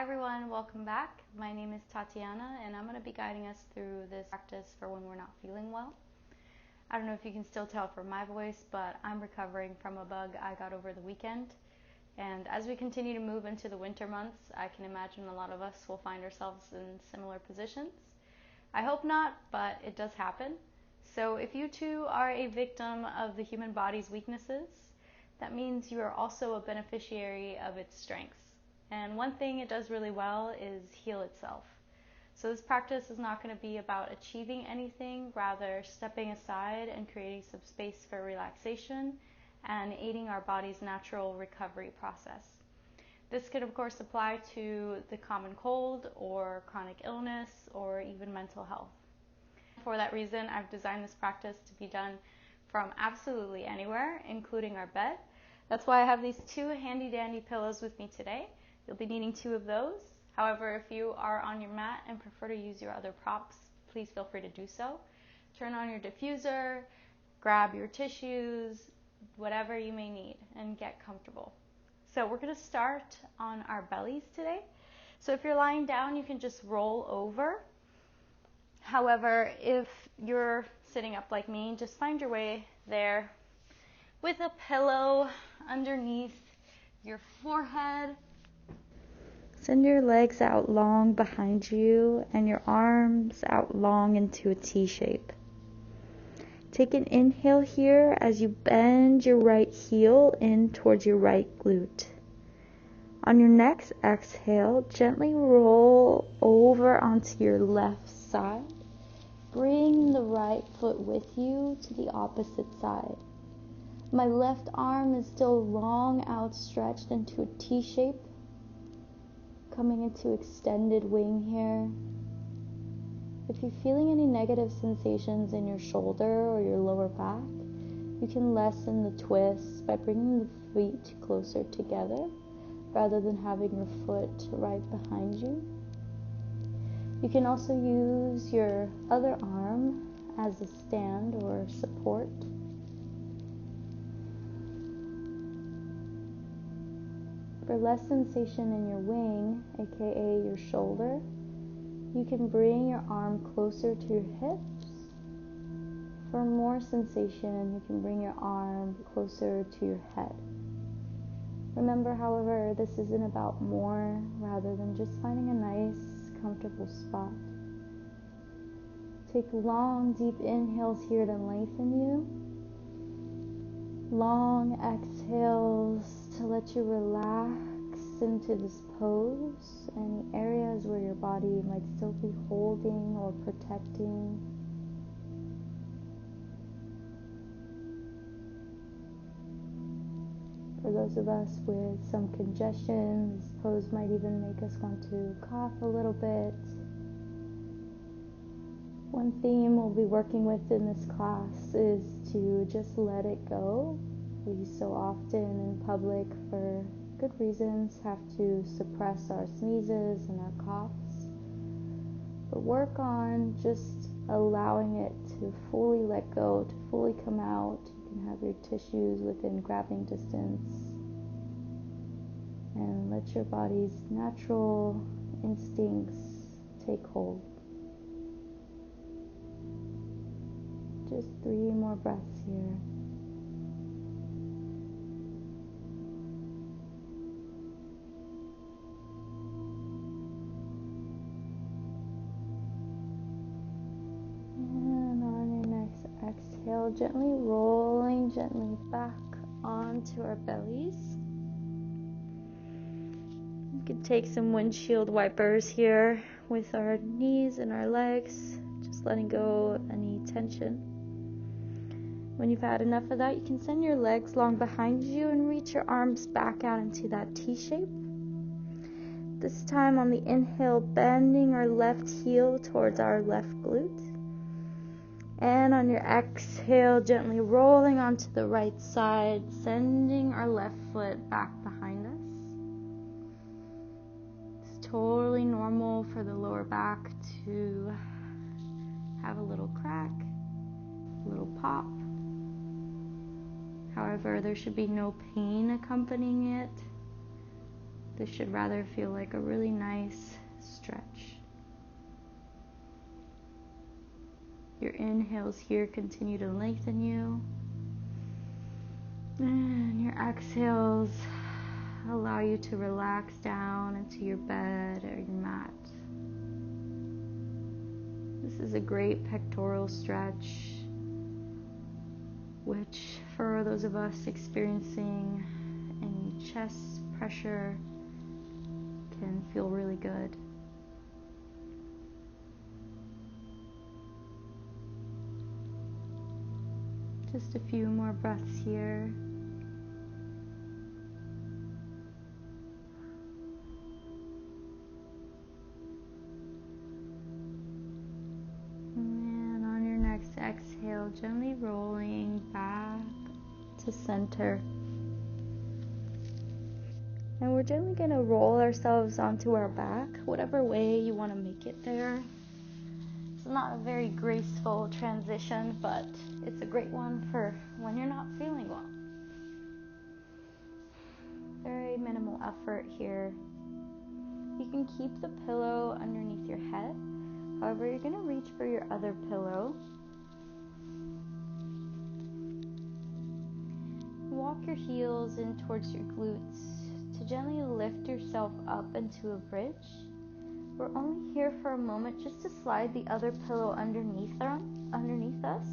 everyone, welcome back. My name is Tatiana and I'm going to be guiding us through this practice for when we're not feeling well. I don't know if you can still tell from my voice, but I'm recovering from a bug I got over the weekend. And as we continue to move into the winter months, I can imagine a lot of us will find ourselves in similar positions. I hope not, but it does happen. So if you too are a victim of the human body's weaknesses, that means you are also a beneficiary of its strengths. And one thing it does really well is heal itself. So this practice is not going to be about achieving anything, rather stepping aside and creating some space for relaxation and aiding our body's natural recovery process. This could of course apply to the common cold or chronic illness or even mental health. For that reason, I've designed this practice to be done from absolutely anywhere, including our bed. That's why I have these two handy dandy pillows with me today. You'll be needing 2 of those. However, if you are on your mat and prefer to use your other props, please feel free to do so. Turn on your diffuser, grab your tissues, whatever you may need, and get comfortable. So we're going to start on our bellies today. So if you're lying down, you can just roll over. However, if you're sitting up like me, just find your way there with a pillow underneath your forehead. Send your legs out long behind you and your arms out long into a T shape. Take an inhale here as you bend your right heel in towards your right glute. On your next exhale, gently roll over onto your left side. Bring the right foot with you to the opposite side. My left arm is still long outstretched into a T shape, coming into extended wing here. If you're feeling any negative sensations in your shoulder or your lower back, you can lessen the twist by bringing the feet closer together rather than having your foot right behind you. You can also use your other arm as a stand or support. For less sensation in your wing, aka your shoulder, you can bring your arm closer to your hips. For more sensation, you can bring your arm closer to your head. Remember, however, this isn't about more rather than just finding a nice, comfortable spot. Take long, deep inhales here to lengthen you. Long exhales to let you relax into this pose. Any areas where your body might still be holding or protecting. For those of us with some congestion, this pose might even make us want to cough a little bit. One theme we'll be working with in this class is to just let it go. We so often in public, for good reasons, have to suppress our sneezes and our coughs. But work on just allowing it to fully let go, to fully come out. You can have your tissues within grabbing distance. And let your body's natural instincts take hold. Just 3 more breaths here. And on your next exhale, gently rolling gently back onto our bellies. You can take some windshield wipers here with our knees and our legs, just letting go of any tension. When you've had enough of that, you can send your legs long behind you and reach your arms back out into that T shape. This time on the inhale, bending our left heel towards our left glute. And on your exhale, gently rolling onto the right side, sending our left foot back behind us. It's totally normal for the lower back to have a little crack, a little pop. However, there should be no pain accompanying it. This should rather feel like a really nice stretch. Your inhales here continue to lengthen you. And your exhales allow you to relax down into your bed or your mat. This is a great pectoral stretch, which for those of us experiencing any chest pressure can feel really good. Just a few more breaths here. And on your next exhale, gently rolling back to center. And we're gently going to roll ourselves onto our back, whatever way you want to make it there. It's not a very graceful transition, but it's a great one for when you're not feeling well. Very minimal effort here. You can keep the pillow underneath your head. However, you're going to reach for your other pillow. Walk your heels in towards your glutes to gently lift yourself up into a bridge. We're only here for a moment just to slide the other pillow underneath us,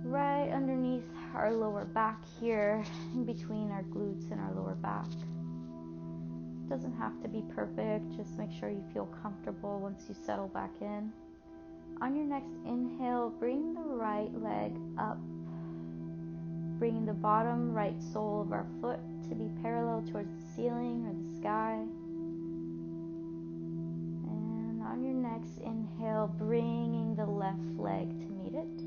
right underneath our lower back here, in between our glutes and our lower back. It doesn't have to be perfect, just make sure you feel comfortable once you settle back in. On your next inhale, bring the right leg up, bringing the bottom right sole of our foot to be parallel towards the ceiling or the sky. And on your next inhale, bringing the left leg to meet it.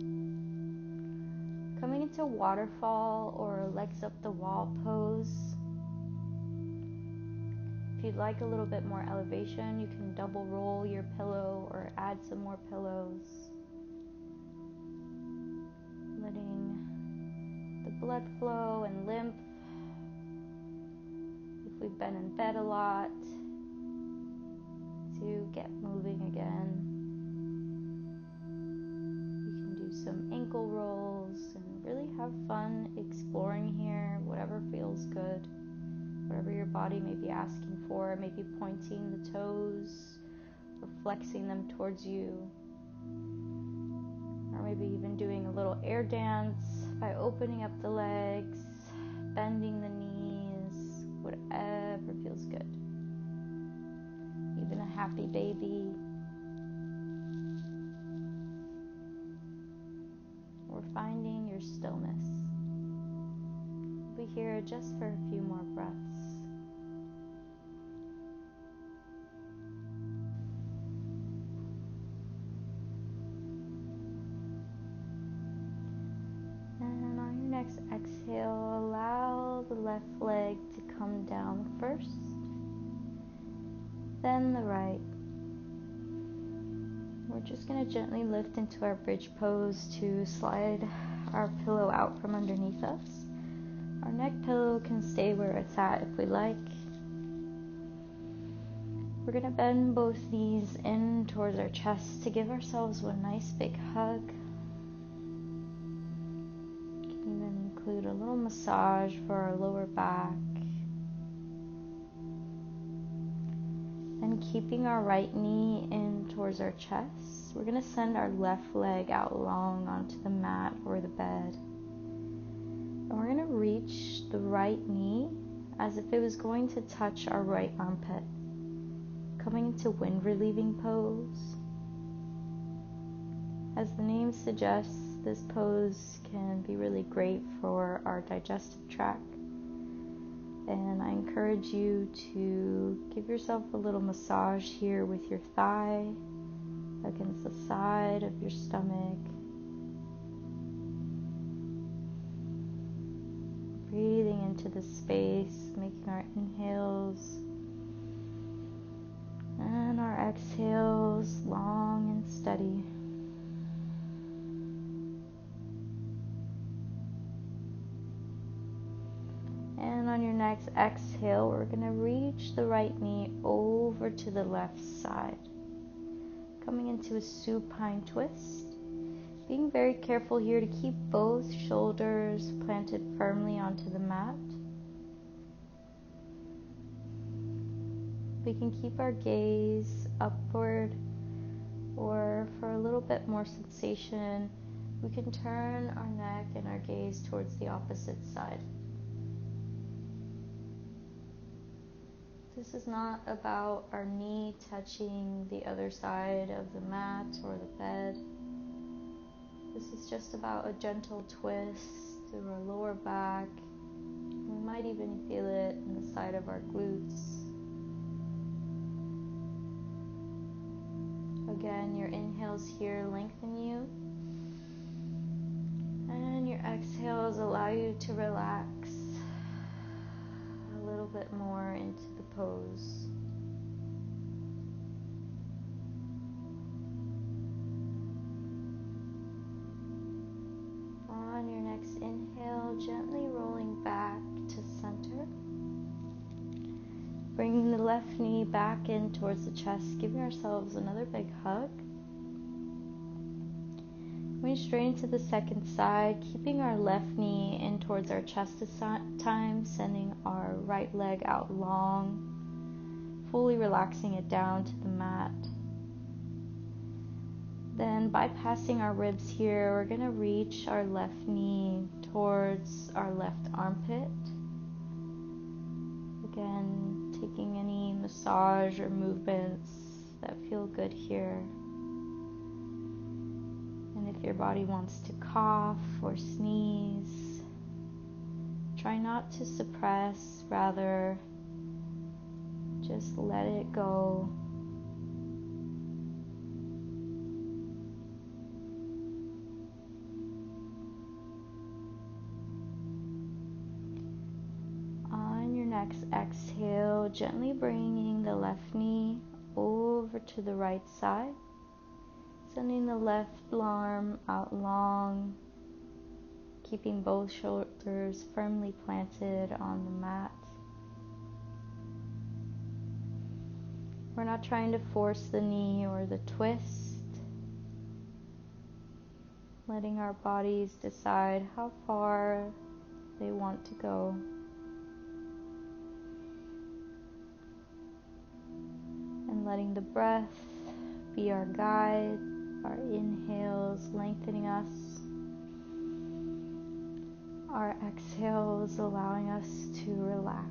Coming into waterfall or legs up the wall pose. If you'd like a little bit more elevation, you can double roll your pillow or add some more pillows. Letting the blood flow and lymph, if we've been in bed a lot, to get moving again. You can do some ankle rolls and really have fun exploring here, whatever feels good, whatever your body may be asking for, maybe pointing the toes or flexing them towards you, or maybe even doing a little air dance by opening up the legs, bending the knees, whatever feels good. Even a happy baby, or finding your stillness. We'll be here just for a few more breaths. And on your next exhale, allow the left leg to come down first, then the right. We're just going to gently lift into our bridge pose to slide our pillow out from underneath us. Our neck pillow can stay where it's at if we like. We're going to bend both knees in towards our chest to give ourselves one nice big hug. You can even include a little massage for our lower back. And keeping our right knee in towards our chest, we're going to send our left leg out long onto the mat or the bed. And we're going to reach the right knee as if it was going to touch our right armpit, coming into wind relieving pose. As the name suggests, this pose can be really great for our digestive tract. And I encourage you to give yourself a little massage here with your thigh against the side of your stomach. Breathing into the space, making our inhales and our exhales long and steady. And on your next next exhale, we're going to reach the right knee over to the left side. Coming into a supine twist. Being very careful here to keep both shoulders planted firmly onto the mat. We can keep our gaze upward, or for a little bit more sensation, we can turn our neck and our gaze towards the opposite side. This is not about our knee touching the other side of the mat or the bed. This is just about a gentle twist through our lower back. We might even feel it in the side of our glutes. Again, your inhales here lengthen you, and your exhales allow you to relax a little bit more into the pose. On your next inhale, gently rolling back to center. Bringing the left knee back in towards the chest, giving ourselves another big hug. Going straight into the second side, keeping our left knee in towards our chest this time, sending our right leg out long, fully relaxing it down to the mat. Then bypassing our ribs here, we're going to reach our left knee towards our left armpit. Again, taking any massage or movements that feel good here. And if your body wants to cough or sneeze, try not to suppress, rather just let it go. Next exhale, gently bringing the left knee over to the right side, sending the left arm out long, keeping both shoulders firmly planted on the mat. We're not trying to force the knee or the twist, letting our bodies decide how far they want to go. And letting the breath be our guide, our inhales lengthening us, our exhales allowing us to relax.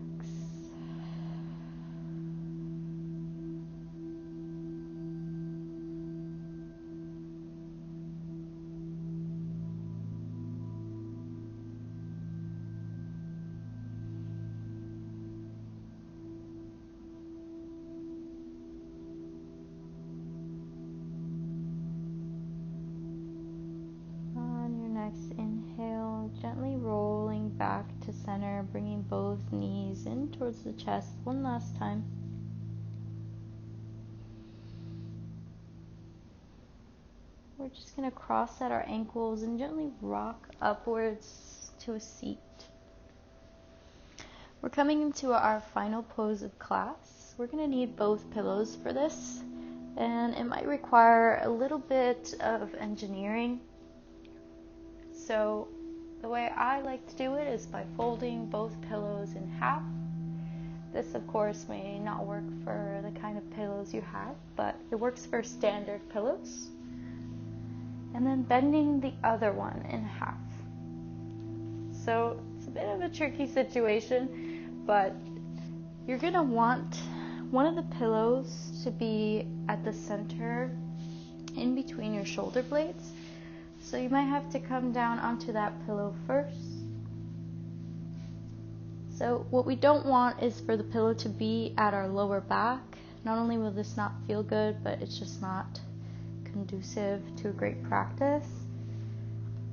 Inhale, gently rolling back to center, bringing both knees in towards the chest one last time. We're just going to cross at our ankles and gently rock upwards to a seat. We're coming into our final pose of class. We're going to need both pillows for this, and it might require a little bit of engineering. So the way I like to do it is by folding both pillows in half. This, of course, may not work for the kind of pillows you have, but it works for standard pillows. And then bending the other one in half. So it's a bit of a tricky situation, but you're going to want one of the pillows to be at the center in between your shoulder blades. So you might have to come down onto that pillow first. So what we don't want is for the pillow to be at our lower back. Not only will this not feel good, but it's just not conducive to a great practice.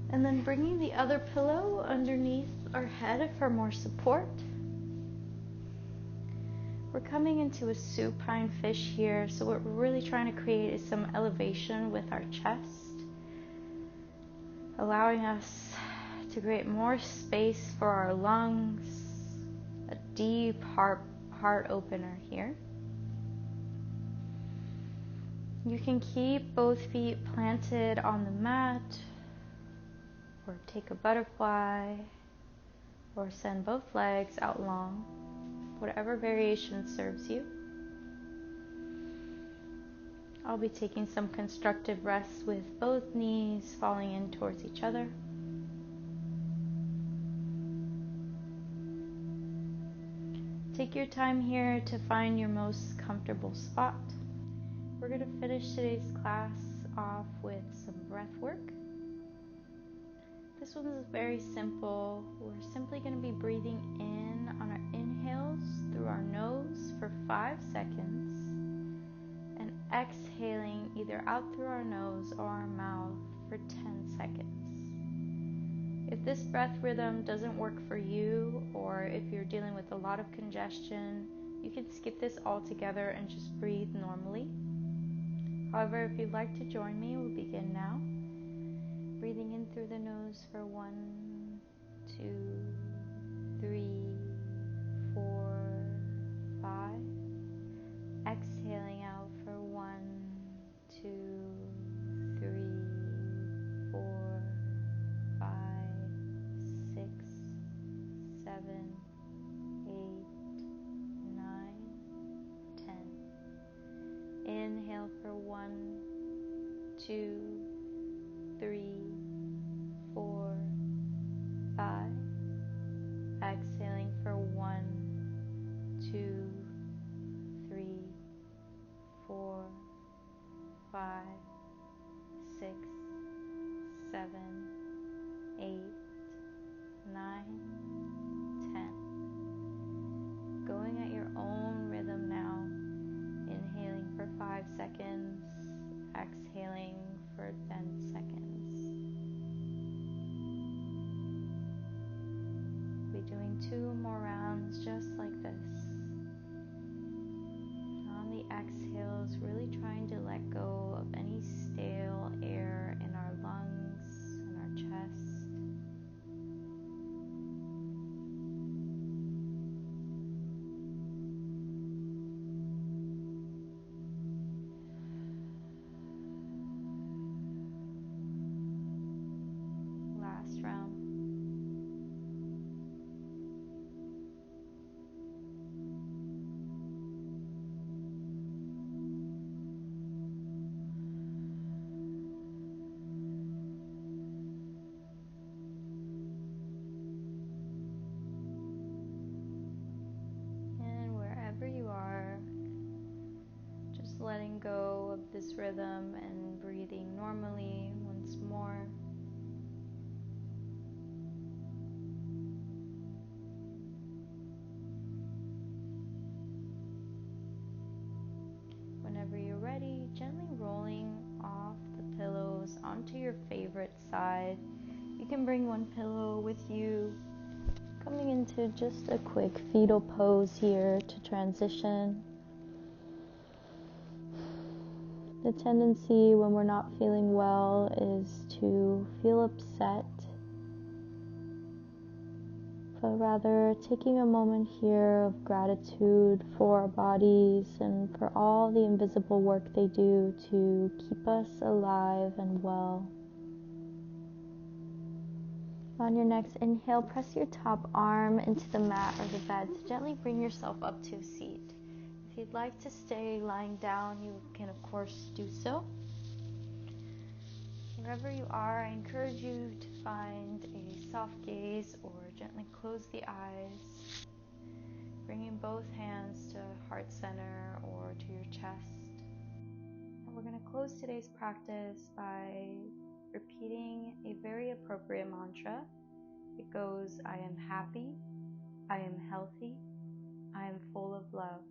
And then bringing the other pillow underneath our head for more support. We're coming into a supine fish here, so what we're really trying to create is some elevation with our chest, allowing us to create more space for our lungs, a deep heart opener here. You can keep both feet planted on the mat, or take a butterfly, or send both legs out long, whatever variation serves you. I'll be taking some constructive rests with both knees falling in towards each other. Take your time here to find your most comfortable spot. We're going to finish today's class off with some breath work. This one is very simple. We're simply going to be breathing in on our inhales through our nose for 5 seconds and exhaling either out through our nose or our mouth for 10 seconds. If this breath rhythm doesn't work for you, or if you're dealing with a lot of congestion, you can skip this altogether and just breathe normally. However, if you'd like to join me, we'll begin now. Breathing in through the nose for 1, 2, 3, 4, 5. Exhaling out for 1, 2, 3, 4, 5, 6, 7, 8, 9, 10. Inhale for 1, 2, 3, 4, 5. Exhaling for 1, 2, 3, 4, 5, 6, 7, 8, 9, 10. Going at your own rhythm now. Inhaling for 5 seconds, exhaling for 10 seconds. We'll be doing 2 more rounds just like this. On the exhales, really trying to let go of any stale air in our lungs and our chest. Last round. And wherever you are, just letting go of this rhythm and breathing normally once more. Whenever you're ready, gently rolling off the pillows onto your favorite side. You can bring one pillow with you, coming into just a quick fetal pose here to transition. The tendency when we're not feeling well is to feel upset, but rather taking a moment here of gratitude for our bodies and for all the invisible work they do to keep us alive and well. On your next inhale, press your top arm into the mat or the bed to gently bring yourself up to a seat. If you'd like to stay lying down, you can of course do so. Wherever you are, I encourage you to find a soft gaze or gently close the eyes, bringing both hands to heart center or to your chest. And we're going to close today's practice by repeating a very appropriate mantra. It goes, I am happy, I am healthy, I am full of love.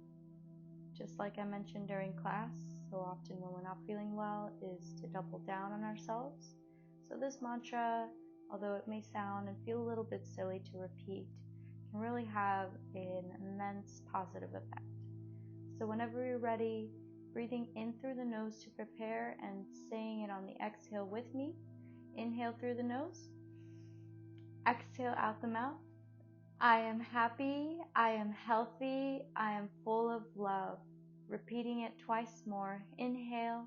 Just like I mentioned during class, so often when we're not feeling well is to double down on ourselves. So this mantra, although it may sound and feel a little bit silly to repeat, can really have an immense positive effect. So whenever you're ready, breathing in through the nose to prepare and saying it on the exhale with me. Inhale through the nose, exhale out the mouth. I am happy, I am healthy, I am full of love. Repeating it twice more. Inhale.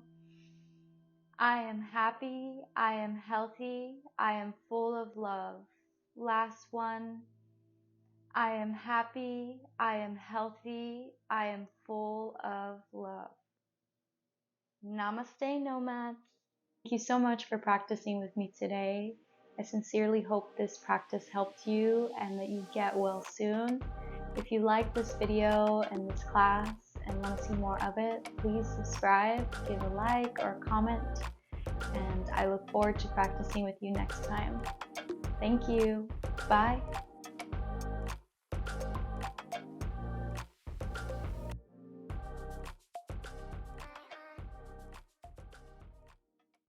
I am happy, I am healthy, I am full of love. Last one. I am happy, I am healthy, I am full of love. Namaste Nomads. Thank you so much for practicing with me today. I sincerely hope this practice helped you and that you get well soon. If you like this video and this class and want to see more of it, please subscribe, give a like or a comment, and I look forward to practicing with you next time. Thank you. Bye.